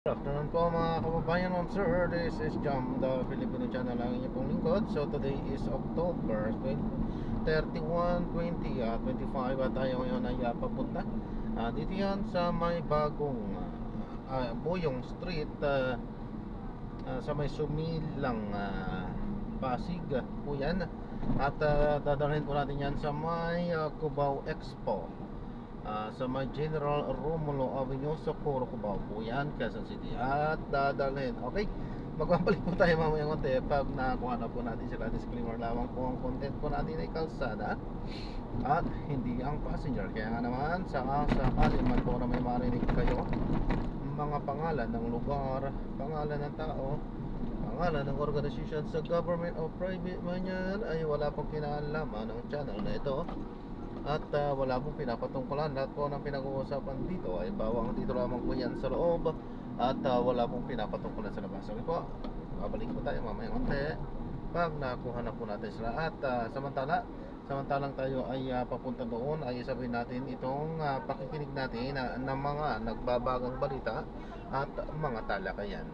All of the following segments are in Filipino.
Good afternoon po mga kababayan on sir. This is Jam, the Filipino channel ang inyong pong lingkod. So today is October 31, 20 at 25 at tayo ngayon ay papunta dito yan sa may bagong Boyong Street, sa may Sumilang, Pasig po yan. At dadalhin po natin yan sa may Cubao Expo, sa may General Romulo Avenue, Socorro, Cubao po yan, Quezon City. At dadalhin, okay, magbabalik po tayo mamaya konti pag nakakuha na po natin sila. Disclaimer lamang po, ang content po natin ay kalsada at hindi ang passenger. Kaya nga naman, sa man po na may marinig kayo mga pangalan ng lugar, pangalan ng tao, pangalan ng organisasyon sa government o private man yan, ay wala pong kinalaman ng channel na ito. At wala pong pinapatungkulan. Lahat po ng pinag-uusapan dito ay bawang dito lamang po yan sa loob. At wala pong pinapatungkulan sa labas. Okay po, babalik po tayo mamaya konti pag nakuha na po natin sila. At samantalang tayo ay papunta doon, ay sabihin natin itong pakikinig natin ng mga nagbabagang balita at mga talakayan.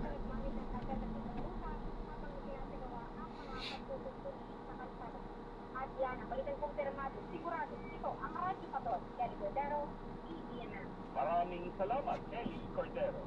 At yan, ang balitang kumpirmado, sigurado ito ang Radyo Paton, Kelly Cordero, PBNN. Maraming salamat, Ellie Cordero.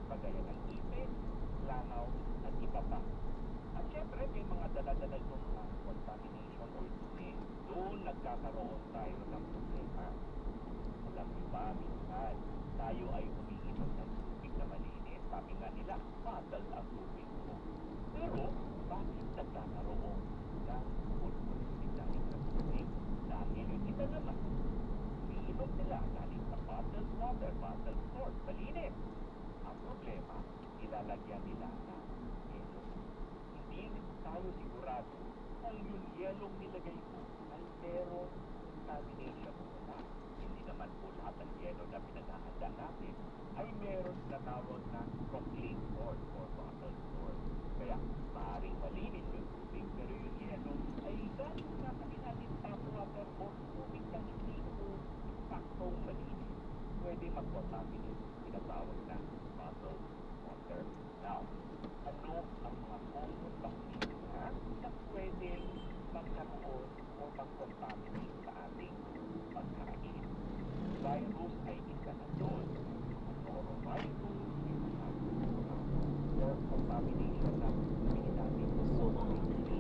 Kagaya ng ipis, langaw, at iba pa. At syempre, may mga dala-dala itong contamination or dumi. Doon nagkakaroon tayo ng problema. Alam niyo ba, minsan, tayo ay umiinom ng tubig na malinis. Sabi nga nila, batal ang tubig mo. Pero, bakit nagkakaroon ng food poisoning dahil sa tubig? Dahil yung iba naman, umiinom nila galing sa bottled water, bottled source, malinis. Ang problema, ilalagyan nila ng yelo. Hindi tayo sigurado kung yung yelong nilagay mo ay meron contamination o wala. Hindi naman po lahat ng yelo na pinaghahanda natin ay meron na tawag na from clean source or bottled source. Kaya maaaring malinis yung tubig, pero yung yelo ay galing sa natin tap water o tubig na hindi po saktong malinis. Pwede mag-contaminate, tinatawag na bottled water. Now, ano ang mga common bacteria na pwede magkaroon o mag-contaminate sa ating pagkain? Virus ay isa na doon. Norovirus, or contamination na sabihin natin COVID-19.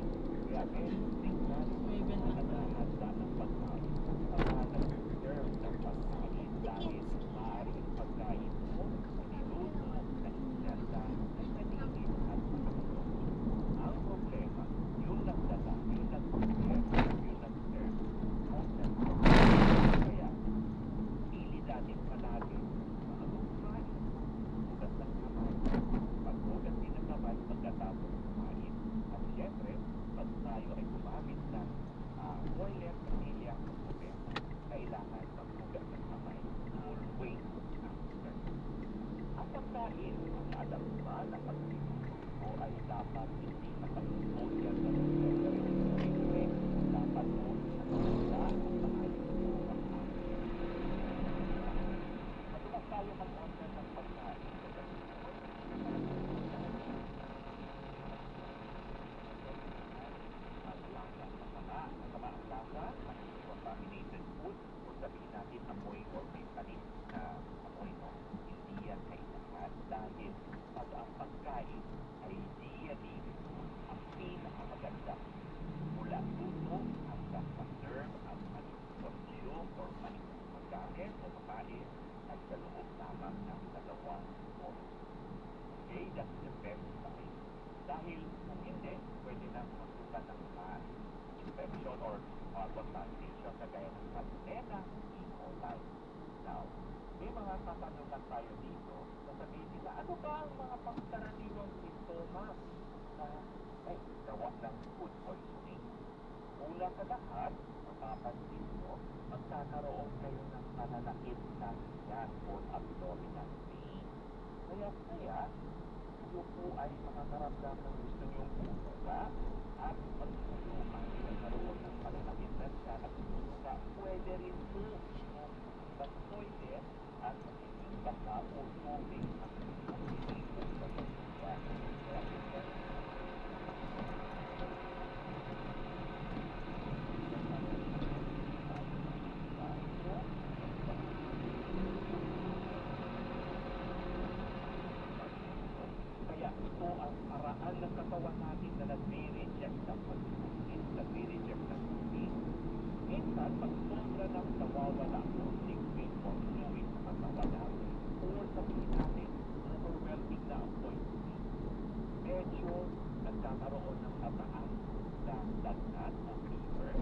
Kaya meron tingnan na naghahanda ng pagkain sa mga nag-reserve ng pagkain dahil maaaring pagkain mo niluto na inyanda ay naligid at makakot. Ang problema, yung nagdala, yung nag-serve, yung nag-serve, ang nag-serve. Kaya, pili natin palagi bago kumain. Hugas ng kamay. Pag-hugas din ng kamay, pagkatapos kumain. At syempre, pag tayo ay gumamit ng boiler, vanilya, o kubeta, kailangan maghugas ng kamay always after. Ang pagkain, ang alam ba na pag-sinuso ay dapat hindi nakaluto yan sa refrigerator. Dapat mo nakakita ang maayos ng pagkain. Matulas tayo mag-order ng pagkain. Masama ang lasa, contaminated food, o sabihin natin amoy or may tanim na amoy mo. Hindi yan kailangan dahil pag ang pagkain ay hindi yan ang pinakamaganda. Mula luto hanggang ma-serve ang consume or pagkain o makain ay sa loob lamang ng 2 oras. Okay, that's the best time. Dahil kung hindi, pwede na masukan ng infection or contamination kagaya ng salmonella, E. coli. Now, may mga tatanungan tayo dito. Sasabihin nila, ano ba ang mga pangkaraniwang sintomas na gawa ng food poisoning? Una sa lahat, mapapansin mo, magkakaroon kayo ng pananakit na yan or abdominal pain. Kaya, kayo po ay makakaramdam ng gusto niyong bumuga at magkaroon ng pananakit na yan at bumuga. Pwede rin po yung toilet at baka o tubig at kaya ito ang paraan ng katawan natin na nagre-reject ng pagkain, nagre-reject ng tubig. Minsan, pag sobra ng nawawala o liquid or fluid sa katawan natin, or sabihin natin, overwhelming na ang poison, medyo nagkakaroon ng mataas na lagnat o fever,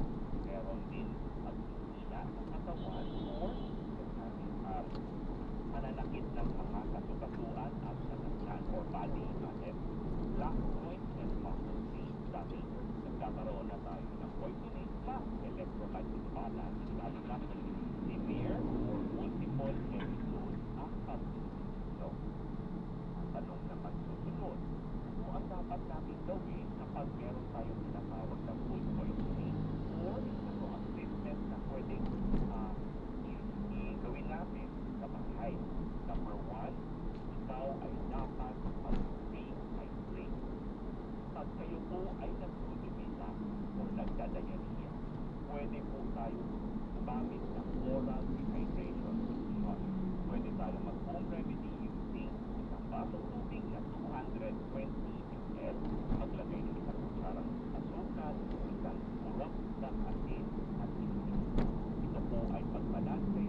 meron din pagkikila ng katawan or mananakit ng mga kasukasuan at sasakyan or body matter, black points and muscle pain. Dati, nagkakaroon na tayo ng poisoning plus electrolyte imbalance, lalo na sa severe or multiple episodes ang pagsusunod. Ang tanong naman susunod, ano ang dapat natin gawin kapag meron tayong tinatawag na food poisoning or ano ang treatment na pwedeng gawin natin sa bahay? Number 1, ikaw ay dapat mag-rehydrate. Pag kayo po ay nagdudumita o nagdadayaniya, pwede po tayo gumamit ng oral dehydration solution. Pwede tayo mag-home remedy using isang basong tubig na 220 ml, maglagay ng isang kutsarang asukal, isang urap ng asin at isin. Ito po ay pagbalanse,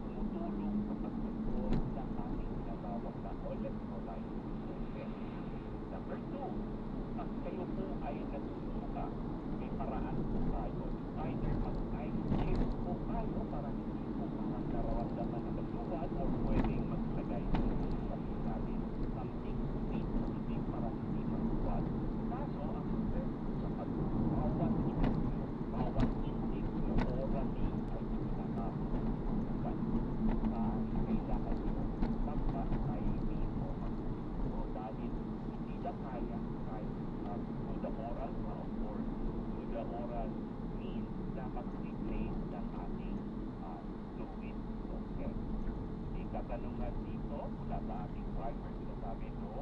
tumutulong sa pagkontrol ng ating tinatawag na electrolyte level. Number 2, pag kayo po ay nagsusuka, may paraan po tayo. Either mag-ice shift po tayo para hindi po parang nararamdaman na nagsuwad or pwedeng maglagay ng sabihin natin something sweet na tubig para hindi magsuwad. Kaso, ang stress sa bawat intake nyo orally ay pinaka-sukat. Kailangan nyo magpa-IV o mag-so dahil hindi na kaya kahit through the oral route or through the oral means na mag-replace ng ating fluid. Okay. May katanungan dito mula sa ating driver, sinasabi no,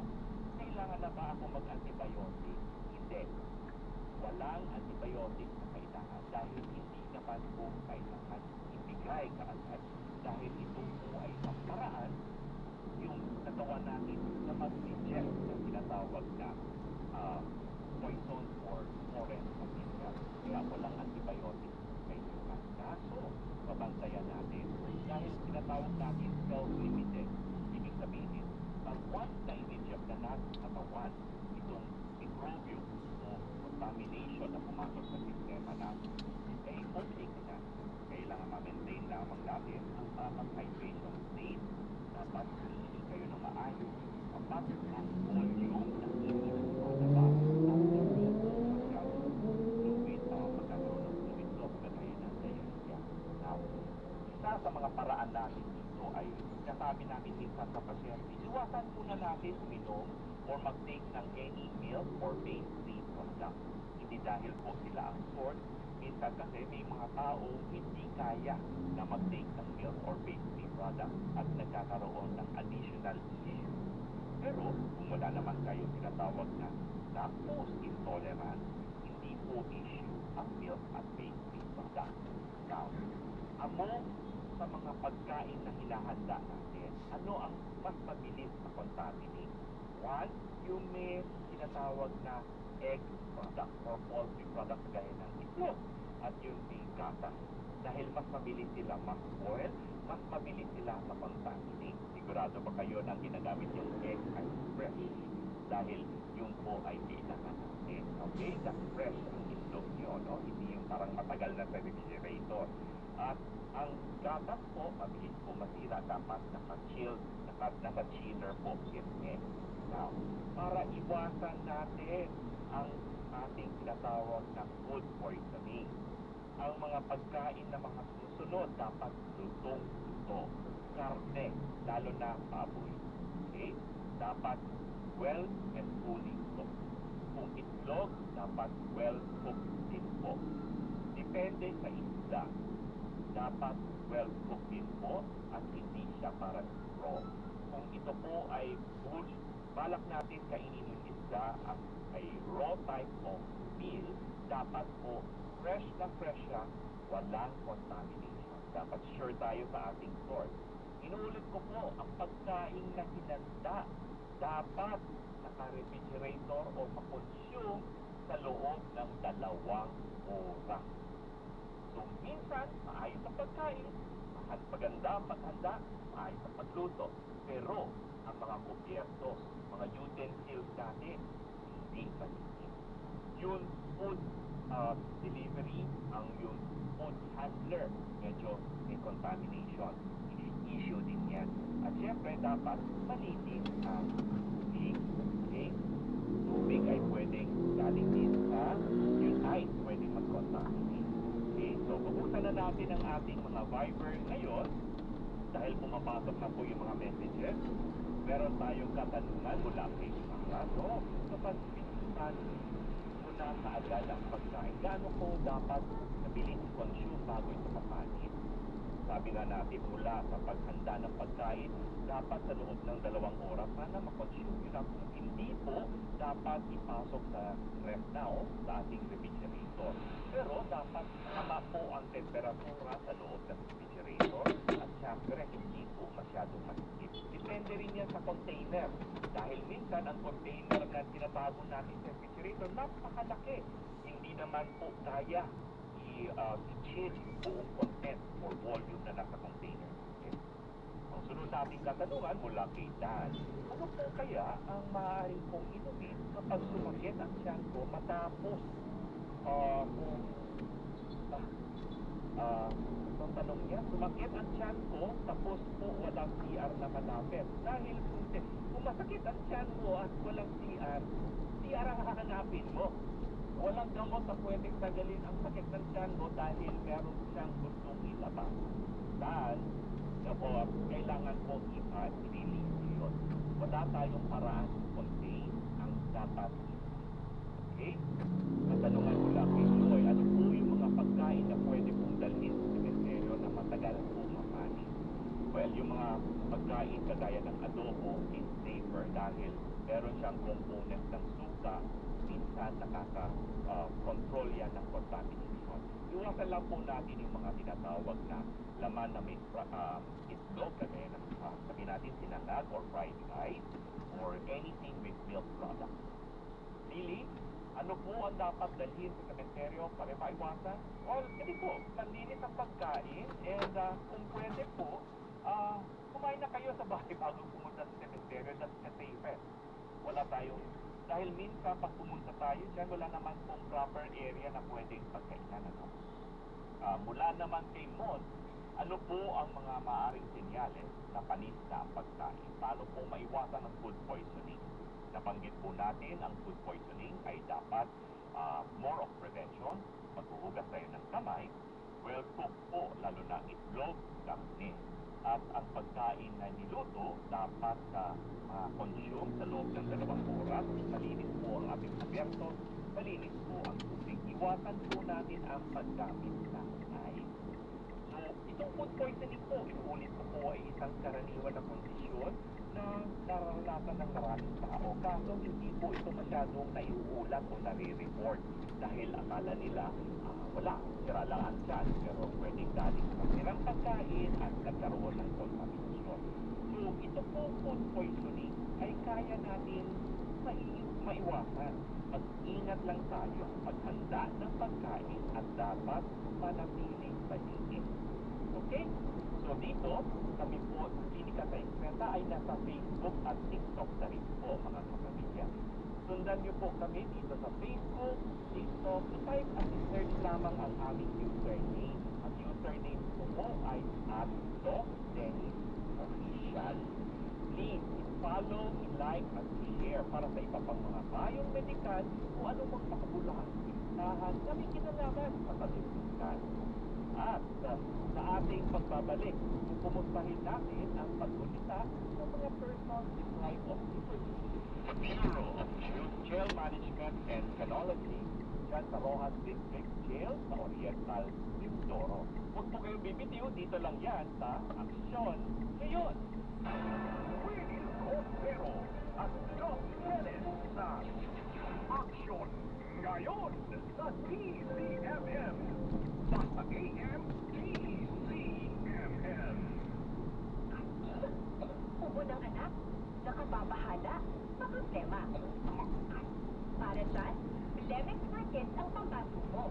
kailangan na ba ako mag-antibiotic? Hindi. Walang antibiotic na kailangan dahil hindi naman po kailangan ibigay kaagad dahil ito po ay isang paraan yung katawan natin na mag-reject ng tinatawag na poison or foreign material. Kaya walang antibiotic kailangan. Kaso, mabantayan natin dahil tinatawag natin self-limited. Ibig sabihin, pag once na i-reject na natin sa katawan itong microbial o contamination na pumasok sa sistema natin, ay okay na. Kailangan ma-maintain lamang natin ang tamang hydration state. Dapat hindi kayo na maayos. Dapat ang volume ng inis na lalabas at hindi magkakaroon ng fluid loss kagaya ng diarrhea. Now, isa sa mga paraan natin dito ay sinasabi namin minsan sa pasyente, iwasan muna natin uminom or mag-take ng any milk or pastry product. Hindi dahil po sila ang source. Minsan kasi may mga tao hindi kaya na mag-take ng milk or pastry product at nagkakaroon ng additional issue. Pero kung wala naman kayo tinatawag na lactose intolerance, hindi po issue ang milk at pastry product. Now, among sa mga pagkain na hinahanda natin, ano ang mas mabilis na contaminate? One, yung may tinatawag na egg product or poultry product gaya ng itlog at yung gatas. Dahil mas mabilis sila ma-spoil, mas mabilis sila ma-contaminate. Sigurado ba kayo na ginagamit yung egg ay fresh? Dahil yung po ay kailangan natin. Okay? That's fresh ang itlog nyo, no? Hindi yung parang matagal na sa refrigerator. At ang gatas po, mabilis po masira. Dapat naka-chill, nasa chiller po. Now, para iwasan natin ang ating tinatawag na food poisoning. Ang mga pagkain na mga susunod dapat lutong-luto. Karne, lalo na baboy. Okay? Dapat well and fully cooked. Kung itlog, dapat well cooked din po. Depende sa isda. Dapat well cooked din po at hindi siya parang raw. Kung ito po ay bull, balak natin kainin yung isda at ay raw type of meal, dapat po fresh na fresh siya, walang contamination. Dapat sure tayo sa ating source. Inuulit ko po, ang pagkain na hinanda dapat naka-refrigerator o makonsume sa loob ng 2 oras. So, minsan, maayos ang pagkain, maganda ang paghanda, maayos ang pagluto. Pero, ang mga kubyertos, mga utensils natin, hindi malinis. Yung food delivery, ang yung food handler, medyo may contamination. Issue din yan. At syempre, dapat malinis ang tubig. Okay? Tubig ay pwedeng galing din sa yung ice, pwedeng mag-contaminate. Okay? So, pupunta na natin ang ating mga Viber ngayon dahil pumapasok na po yung mga messages. Meron tayong katanungan mula kay Ano, kapag pinuntan mo na kaagad ang pagkain, gaano po dapat nabilis consume bago ito mapanit? Sabi nga natin, mula sa paghanda ng pagkain, dapat sa loob ng 2 oras sana makonsume yun. Kung hindi po, dapat ipasok sa ref now sa ating refrigerator. Pero dapat tama po ang temperatura sa loob ng refrigerator at syempre hindi po masyadong masikip. Depende rin yan sa container. Dahil minsan ang container na tinatago natin sa refrigerator, napakalaki. Hindi naman po kaya i-chill buong content or volume na nasa container. Okay? Ang sunod nating katanungan mula kay Dan, ano po kaya ang maaaring kong inumin kapag sumakit ang tiyan ko matapos ang tanong niya, sumakit ang tiyan ko tapos po walang CR na malapit. Dahil kung masakit ang tiyan mo at walang CR ang hahanapin mo. Walang gamot na pwedeng tagalin ang sakit ng tiyan mo dahil meron siyang gustong ilabas. Dahil, kailangan po i-release yun. Wala tayong paraan to contain ang dapat. Okay? Katanungan mo lang kay Joy, ano po yung mga pagkain na pwede pong dalhin sa sementeryo na matagal po mapanis? Well, yung mga pagkain kagaya ng adobo is safer dahil meron siyang component ng suka, minsan nakaka-control yan ng contamination. Iwasan lang po natin yung mga tinatawag na laman na may itlog, kagaya ng sabi natin sinangag or fried rice or anything with milk products. Lily, ano po ang dapat dalhin sa sementeryo para maiwasan? Well, ganito, panlinis ang pagkain and kung pwede po, kumain na kayo sa bahay bago pumunta sa sementeryo. That's the safest. Wala tayong dahil minsan pag pumunta tayo dyan, wala naman pong proper area na pwedeng pagkainan. Mula naman kay Mon, ano po ang mga maaaring senyales na panis na ang pagkain? Paano po maiwasan ang food poisoning? Nabanggit po natin, ang food poisoning ay dapat more of prevention, maghuhugas tayo ng kamay, well cooked po, lalo na itlog, karne. At ang pagkain na niluto dapat consume sa loob ng 2 oras. Malinis po ang ating kubyerto, malinis po ang tubig. Iwasan po natin ang paggamit ng ice. So, itong food poisoning po, inuulit ko po, ay isang karaniwan na kondisyon na nararanasan ng maraming tao. Kaso hindi po ito masyadong naiuulat o nare-report dahil akala nila wala, sira lang ang tiyan, pero pwedeng galing sa sirang pagkain at nagkaroon ng contamination. So, ito po food poisoning ay kaya natin maiwasan. Mag-ingat lang tayo sa paghanda ng pagkain at dapat manatiling malinis. Okay? So, dito, kami po sa Klinika sa Imprenta ay nasa Facebook at TikTok na rin po, mga kapamilya. Sundan niyo po kami dito sa Facebook, TikTok, type at search lamang ang aming username. Ang username ko po ay @DocDennisOfficial. Please, follow, like, at share para sa iba pang mga payong medikal o anumang makabulahang listahan na may kinalaman sa kalimpikan. At sa ating pagbabalik, pumustahin natin ang paggunita ng mga personal supply officers sa Bureau of Jail Management and Penology dyan sa Rojas District Jail sa Oriental Mindoro. Huwag po kayong bibitiw, dito lang yan sa Aksyon Ngayon. Willie Cordero at Doc Dennis sa Aksyon Ngayon sa TCMM. Basta AM TCMM. Ubo ng anak, nakababahala, problema. Para dyan, Blemex for Kids ang pambato mo.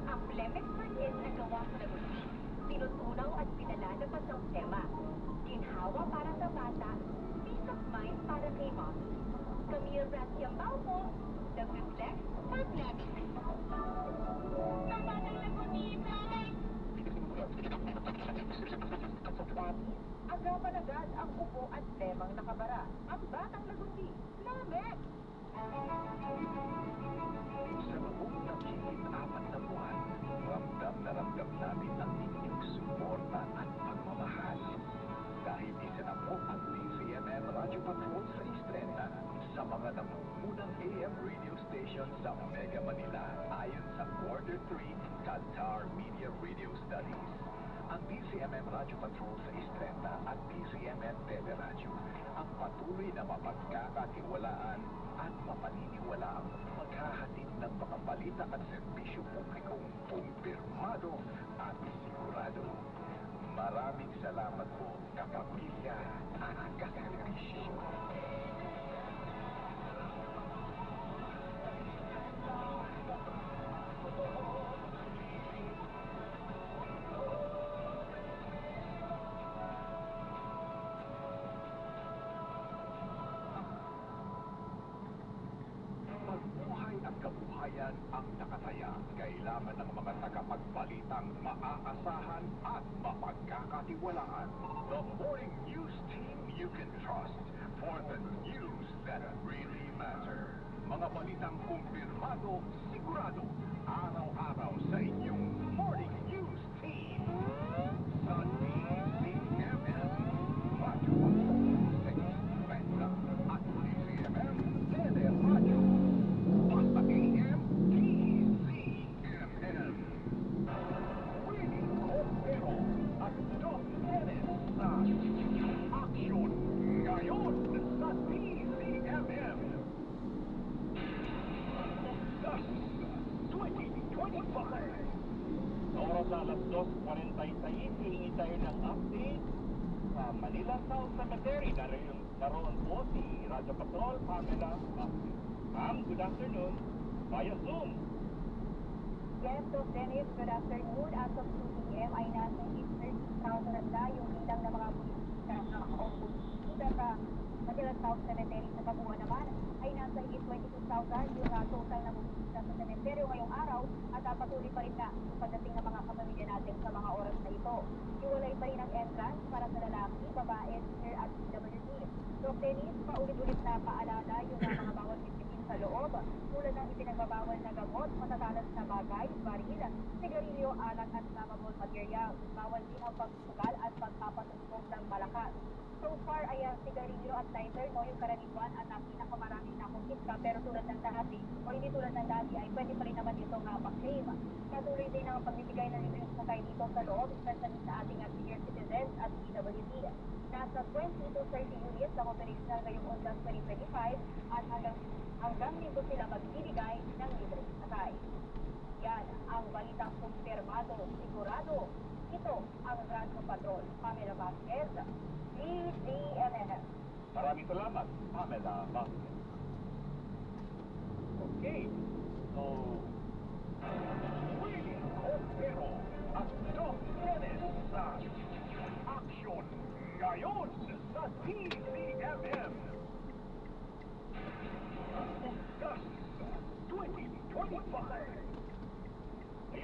Ang Blemex for Kids na gawa sa laguti, tinutunaw at pinalalabas ang tema. Ginhawa para sa bata, peace of mind para kay mommy. Camille Raciambao po, the Biblex for Blemex. Ang batang laguti, Blemex! Promise, agapan agad ang upo at lemang nakabara. Ang batang laguti, Blemex! Sa loob ng higit-4 na buwan, ramdam na ramdam namin ang inyong suporta at pagmamahal. Dahil isa na po ang TCMM Radio Patrol sa Istrenta sa mga nangungunang AM radio station sa Mega Manila ayon sa Quarter 3 Qatar Media Radio Studies. Ang TCMM Radio Patrol sa Istrenta at TCMM Teleradio ang patuloy na mapagkakatiwalaan at mapaniniwalaang maghahatid ng mga balita at serbisyo publikong kumpirmado at sigurado. Maraming salamat po, kapamilya at kaserbisyo. Magbuhay ang kabuhayan ang nakataya. Kailangan ng mga tagapagbalitang maaasahan at mapagkakatiwalaan. The morning news team you can trust for the news that really matter. Mga balitang kumpirmado, sigurado, araw-araw sa inyong morning news team. Sa TCMM, Radyo Patrol sa Istrenta at TCMM Teleradio. Basta AM TCMM. Willie Cordero at Doc Dennis sa Aksyon Ngayon sa TCMM. Thus, 2025. Sa oras na alas 2:46, hihingi tayo ng update sa Manila South Cemetery. Naroon po si Radyo Patrol, Pamela Vázquez. Ma'am, good afternoon. Via Zoom. Yes, so Dennis, good afternoon. As of 2 p.m. ay nasa 30,000 na yung bilang ng mga bulisita na nakaupo sa Manila South Cemetery. Sa Kabuuan naman ay nasa higit 22,000 yung total na bulisita sa cemetery ngayong araw at patuloy pa rin na yung pagdating ng mga kapamilya natin sa mga oras na ito. Iwalay pa rin ang entrance para sa lalaki, babae, senior at PWD. So, Dennis, paulit-ulit na paalala yung mga bawal bitbitin sa loob, tulad ng ipinagbabawal na gamot, matatalas na bagay, baril, sigarilyo, alak at flammable material. Bawal din ang pagsugal at pagpapatugtog ng malakas. So far ay sigarilyo at lighter, no, yung karaniwan at ang pinakamaraming nakumpit pero tulad ng dati, o hindi tulad ng dati, ay pwede pa rin naman itong pa-claim. Patuloy din ang pagbibigay ng reviews na kayo dito sa loob, especially sa ating senior citizens at PWD. Nasa 20 to 30 units ang operational ngayong August 2025 at hanggang dito sila magbibigay ng libreng sakay. Yan ang balitang kumpirmado, sigurado. Ito ang Radyo Patrol, Pamela Vázquez, TCMM. Maraming salamat, Pamela Vázquez. Okay, so Willie Cordero at Doc Dennis sa Aksyon Ngayon sa TCMM. Thus, 2025.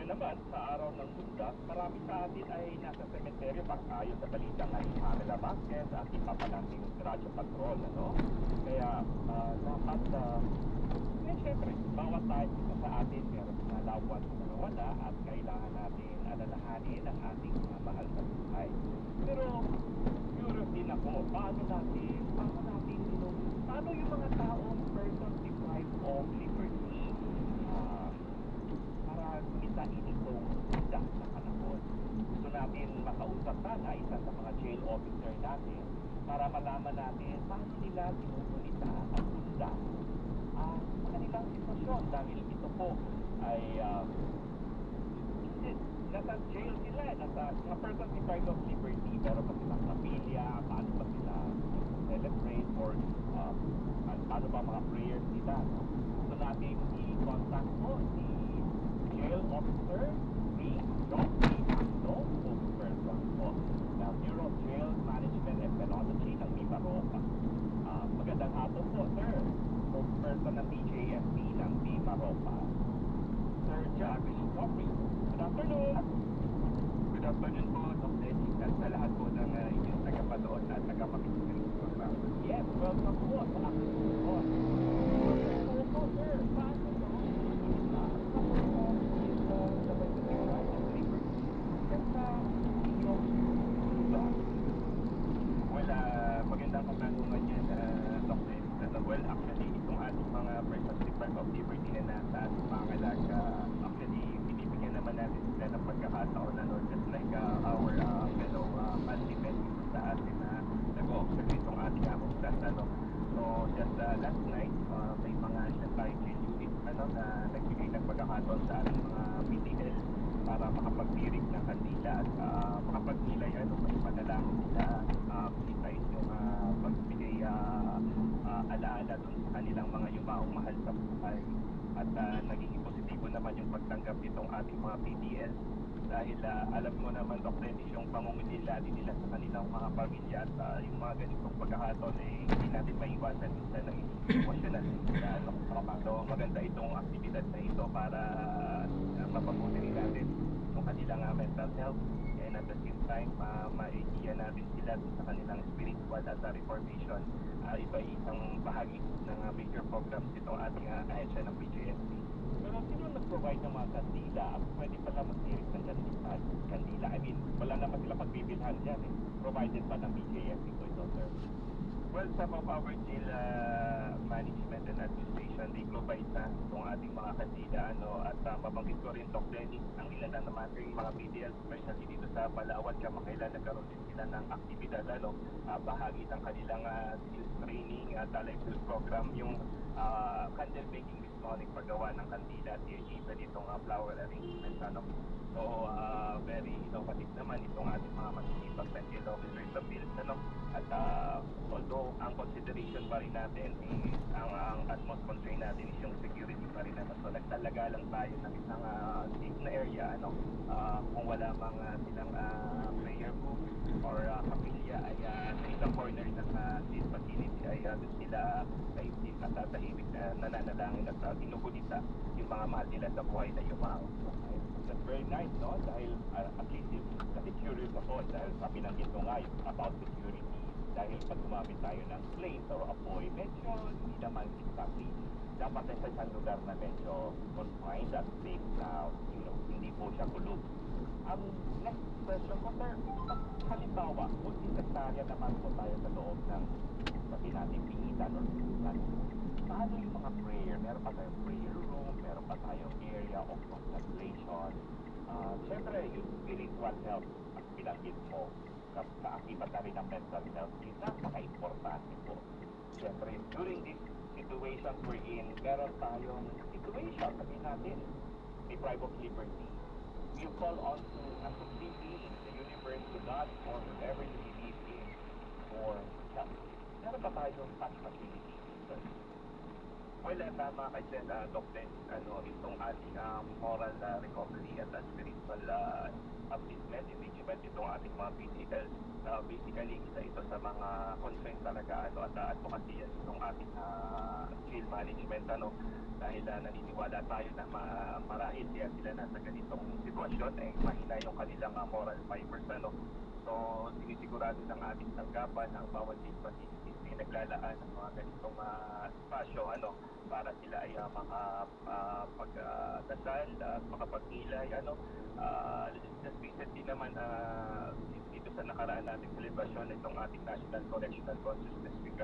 ngayon naman, naman, sa araw ng bundas, marami sa atin ay nasa sementeryo pag-ayon sa balita nga ni Pamela Vasquez at iba pa nating radyo patrol, ano? Kaya, dapat, syempre, bawat tayo isa sa atin, meron mga loved ones na nawala at kailangan natin alalahanin ang ating mga mahal sa buhay. Pero, curious din ako, paano yung mga taong person deprived of liberty para gumitain itong bunda sa panahon. Gusto natin makausap sana isa sa mga jail officer natin para malaman natin paano nila ginugunita ang bunda sa kanilang sitwasyon dahil ito po ay nasa jail sila, nasa person deprived of liberty, pero pa silang pamilya, paano ba sila celebrate or paano ba mga prayers nila. Gusto natin i-contact po si jail officer ni John P. Acto, spokesperson po ng Bureau of Jail Management and Penology ng Mimaropa. Magandang hapon po, sir. Spokesperson ng BJSP ng Mimaropa. Sir Jarvis Coffey. Good afternoon. Good afternoon po, Dr. Eddie, at sa lahat po ng inyong tagapanood at tagamakinig ng program. Yes, welcome po sa aking program. So, sir, paano ba magandang katanungan yan, Dr. Eddie. Well, actually, itong ating mga person deprived of liberty na nasa ating pangalaga, actually, binibigyan naman natin sila ng pagkakataon, just like our fellow family members sa atin na nag-o-observe itong ating class, So, just last night, may mga tayo jail unit, na nagbigay ng pagkakataon sa ating mga PTL para makapag-tirig ng kandila at makapagnilay, may panalangin sila, pinitayin yung pagbigay alaala dun sa kanilang mga yumaong mahal sa buhay. At naging positibo naman yung pagtanggap nitong ating mga PTL dahil alam mo naman, Dr. Dennis, yung pangungulila din nila sa kanilang mga pamilya at yung mga ganitong pagkakataon hindi natin maiwasan minsan ng emotional sila. So maganda itong aktibidad na ito para mapabuti rin natin yung kanilang mental health and at the same time maiiya natin sila sa kanilang spiritual at reformation. Ito ay isang bahagi ng major programs itong ating ahensya ng BJSP. Pero sino nag-provide ng mga kandila at pwede pala mag-tirik ng kandila? I mean, wala naman sila pagbibilhan dyan Provided pa ng BJSP po ito, sir? Well, some of our jail management and administration, they provide na itong ating mga kandila, at mabanggit ko rin, Dr. Dennis, ang ilan na naman yung mga PDL, especially dito sa Palawan, kamakailan nagkaroon din sila ng aktibidad, bahagi ng kanilang skills training at life skills program, yung candle making this morning, paggawa ng kandila at iba ditong flower arrangement, So, very innovative naman itong ating mga masisipag na jail officers sa field, At although ang consideration pa rin natin is ang utmost concern natin is yung security pa rin naman. So nagtalaga lang tayo ng isang safe na area, kung wala mga silang prayer booth or kapilya ay sa isang corner ng jail facility ay doon sila safe at tahimik na nananalangin at ginugunita yung mga mahal nila sa buhay na yumaon. That's very nice, no? Dahil at least kasi curious ako dahil sabi ng ito nga about security. Dahil pag gumamit tayo ng flames or apoy, medyo hindi naman exactly dapat sa isang lugar na medyo confined at safe na, hindi po siya kulog. Ang next question ko, sir, halimbawa, multi-sectarian naman po tayo sa loob ng sabi natin pingitan or pingitan. Paano yung mga prayer? Meron pa tayong prayer room, meron pa tayong area of contemplation. Siyempre, yung spiritual health, at pinanggit mo, kaakibat na rin ang mental health, napaka-importante po. Siyempre, during these situations we're in, meron tayong situation, sabihin natin, deprived of liberty. You call on to a supreme being, the universe, to God, or whatever you believe in, for help. Meron pa tayong such facility, sir? Well, tama ka dyan, Doc Dennis. Itong ating moral recovery at spiritual upliftment, enrichment, itong ating mga physical, basically, isa ito sa mga concern talaga at advocacy yan itong ating jail management. Dahil naniniwala tayo na marahil kaya sila nasa ganitong sitwasyon, mahina yung kanilang moral fibers. So, sinisigurado ng ating tanggapan ang bawat jail facilities ay naglalaan ng mga ganitong espasyo para sila ay makapagdasal at makapagkilay. Just recently naman dito sa nakaraan nating celebration itong ating National Correctional Consciousness Week,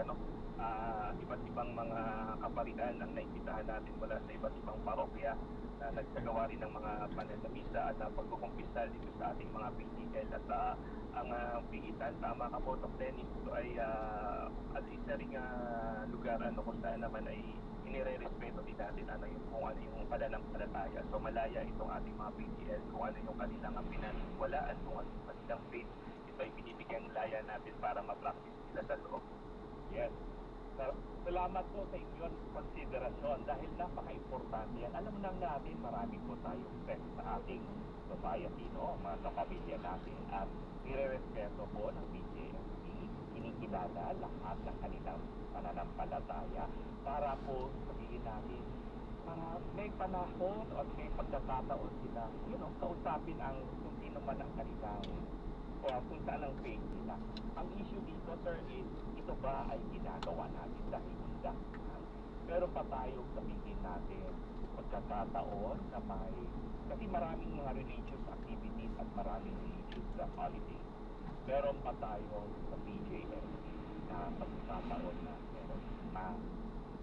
iba't ibang mga kaparian ang naimbitahan natin mula sa iba't ibang parokya na nagsagawa rin ng mga pananamisa at pagkukumpisal dito sa ating mga PTL at ang pigitan, tama ka po, Dr. Dennis, ito ay isa ring lugar kung saan naman ay inire-respeto din natin kung ano yung pananampalataya. So malaya itong ating mga PTL kung ano yung kanilang pinaniniwalaan, kung ano yung kanilang faith. Ito ay binibigyan laya natin para ma-practice nila sa loob. Yes. Salamat po sa inyong konsiderasyon dahil napaka-importante yan. Alam na natin marami po tayong stress sa ating society, mga kapamilya natin at nire-respeto po ng BJMP, kinikilala lahat ng kanilang pananampalataya para po sabihin natin para may panahon o may pagkakataon sila, kausapin ang kung sino man ang kanilang o kung saan ang faith nila. Ang issue dito, sir, is ito ba ay ginagawa natin dahil hindi? Meron pa tayong sabihin natin pagkakataon na may kasi maraming mga religious activities at maraming religious holidays. Meron pa tayong sa BJMP na pagkakataon na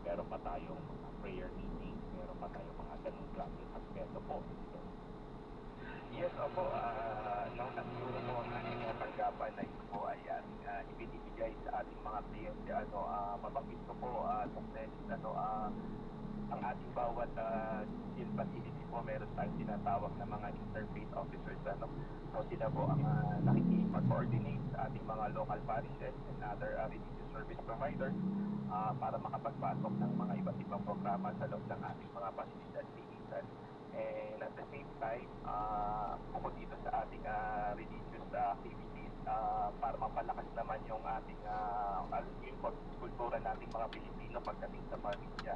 meron pa tayong mga prayer meetings, meron pa tayong mga ganung klaseng aspeto po. Yes, opo. Nasiguro po ang ating tanggapan na ito po ay ibinibigay sa ating mga kliyente. Mabanggit ko po, Dr. Dennis, ang ating bawat jail facility po, meron tayong tinatawag na mga interfaith officers. So sila po ang nakikipag-coordinate sa ating mga local parishes and other religious service providers para makapagpasok ng mga iba't ibang programa sa loob ng ating mga pasilidad linisan. And at the same time, bukod dito sa ating religious activities, para mapalakas naman yung ating yung kultura nating mga Pilipino pagdating sa pamilya,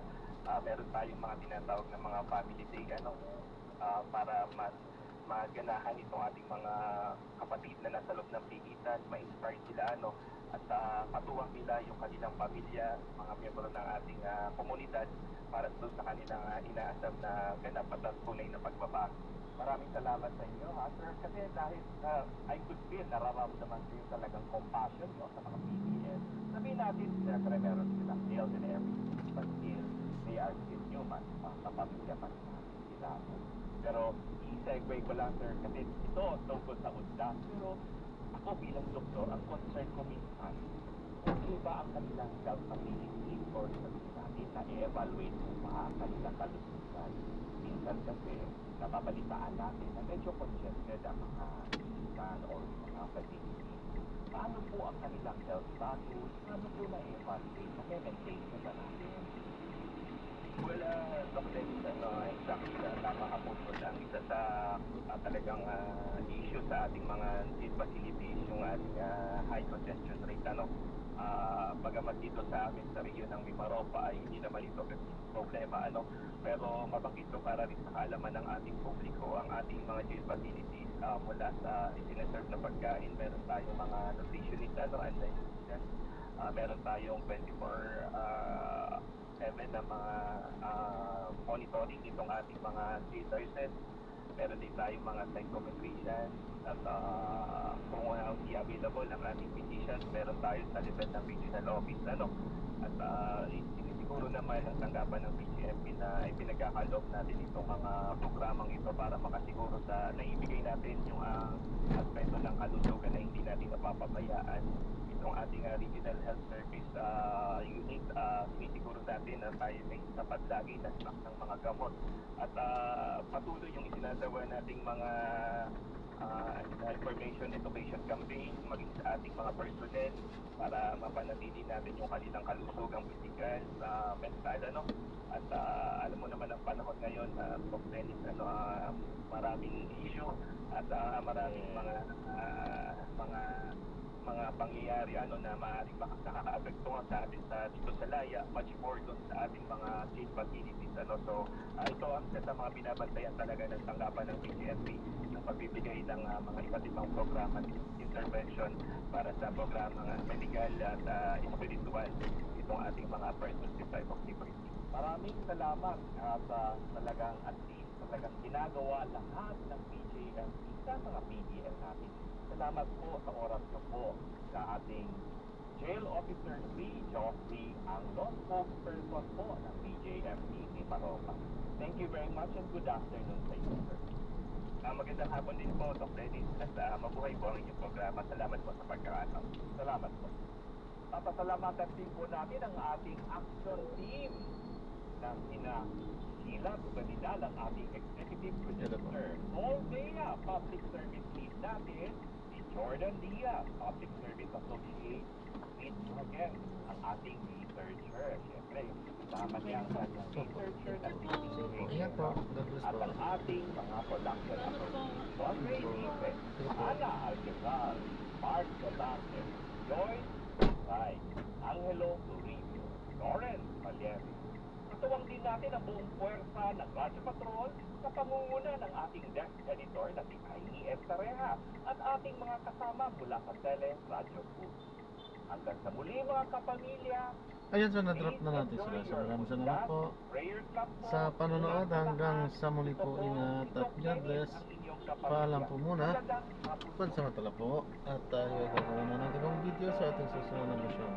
meron tayong mga tinatawag na mga family day, para maganahan itong ating mga kapatid na nasa loob ng pigitan, ma-inspire sila, at patuwang nila yung kanilang pamilya, mga miyembro ng ating komunidad para doon sa kanilang inaasam na ganap at tunay na pagbabago. Maraming salamat sa inyo, sir, kasi dahil I could feel, nararamdaman ko yung talagang compassion sa mga PDL. Sabihin natin, siyempre meron silang guilt and everything, but still, they are still human, sa pamilya pa sila. Pero, i-segue ko lang, sir, kasi ito tungkol sa undas. Pero, ako bilang doktor, ang concern ko minsan, okay ba ang kanilang self-ability or sabihin natin na i-evaluate mo pa ang kanilang kalusugan? Minsan kasi, nababalitaan natin na medyo congested ang mga ikan or mga facility. Paano po ang kanilang health status? Paano po na-evaluate? Na-maintain mo ba natin? Well, Dr. Dennis, exactly, tama ka po doon. Ang isa sa talagang issue sa ating mga jail facilities, yung ating high congestion rate. Bagamat dito sa amin sa region ng Mimaropa ay hindi naman ito problema, pero mabanggit ko para rin sa kaalaman ng ating publiko, ang ating mga jail facilities mula sa isineserve na pagkain, meron tayong mga nutritionist, and dietitian, meron tayong 24/7 na mga monitoring itong ating mga jail nurses. Meron din tayong mga psychometricians at kung hindi available ang ating physicians, meron tayo sa level ng regional office. At sinisiguro naman ang tanggapan ng BGMP na ipinagkakaloob natin itong mga programang ito para makasiguro sa naibigay natin yung aspeto ng kalusugan na hindi natin napapabayaan. Itong ating regional health service unit, sinisiguro natin na tayo may sapat lagi na stock ng mga gamot at patuloy yung isinagawa nating mga information education campaign, maging sa ating mga personnel para mapanatili natin yung kanilang kalusugang physical, mental, ano. At alam mo naman ang panahon ngayon, Dennis, maraming issue at maraming mga pangyayari na maaaring nakaka-apekto sa atin dito sa Laya, much more doon sa ating mga safe facilities, so ito ang isa sa mga binabantayan talaga ng tanggapan ng PCSP ng pagbibigay ng mga iba't ibang programa intervention para sa programang medical at spiritual itong ating mga persons deprived of liberty. Maraming salamat at talagang at least talagang ginagawa lahat ng PJMP sa mga PDL natin. Salamat po sa oras niyo po sa ating Jail Officer 3 Joffrey, ang law spokesperson po ng PJMP ni Maropa. Thank you very much and good afternoon sa inyo, sir. Magandang hapon din po, Dr. Dennis, at mabuhay po ang inyong programa. Salamat po sa pagkakataon. Salamat po. Papasalamatan din po natin ang ating action team ng Sheila Tuganidal, ang ating executive producer. All-Dea Public Service Lead natin, si Jordan Diaz, Public Service Associate. Meet again ang ating researcher. Siyempre, kasama niya ang ating researcher na si Ingat po. God bless at po. ang ating mga production associates. Andre Ipe, Ana Alcazar, Mark Galante, Joyce Ray, Angelo Toribio, Lawrence Paleri. Tutuwang din natin ang buong puwersa ng Radyo Patrol sa pangunguna ng ating desk editor na si Aini Estareja at ating mga kasama mula sa Tele Radio 2. Hanggang sa muli mga kapamilya, Ayan, so na-drop na natin sila. So maraming salamat po sa panonood. Hanggang sa muli po, ingat at God bless. Paalam po muna. Pansamantala po. At tayo gagawa na ng ibang video sa ating susunod na mission.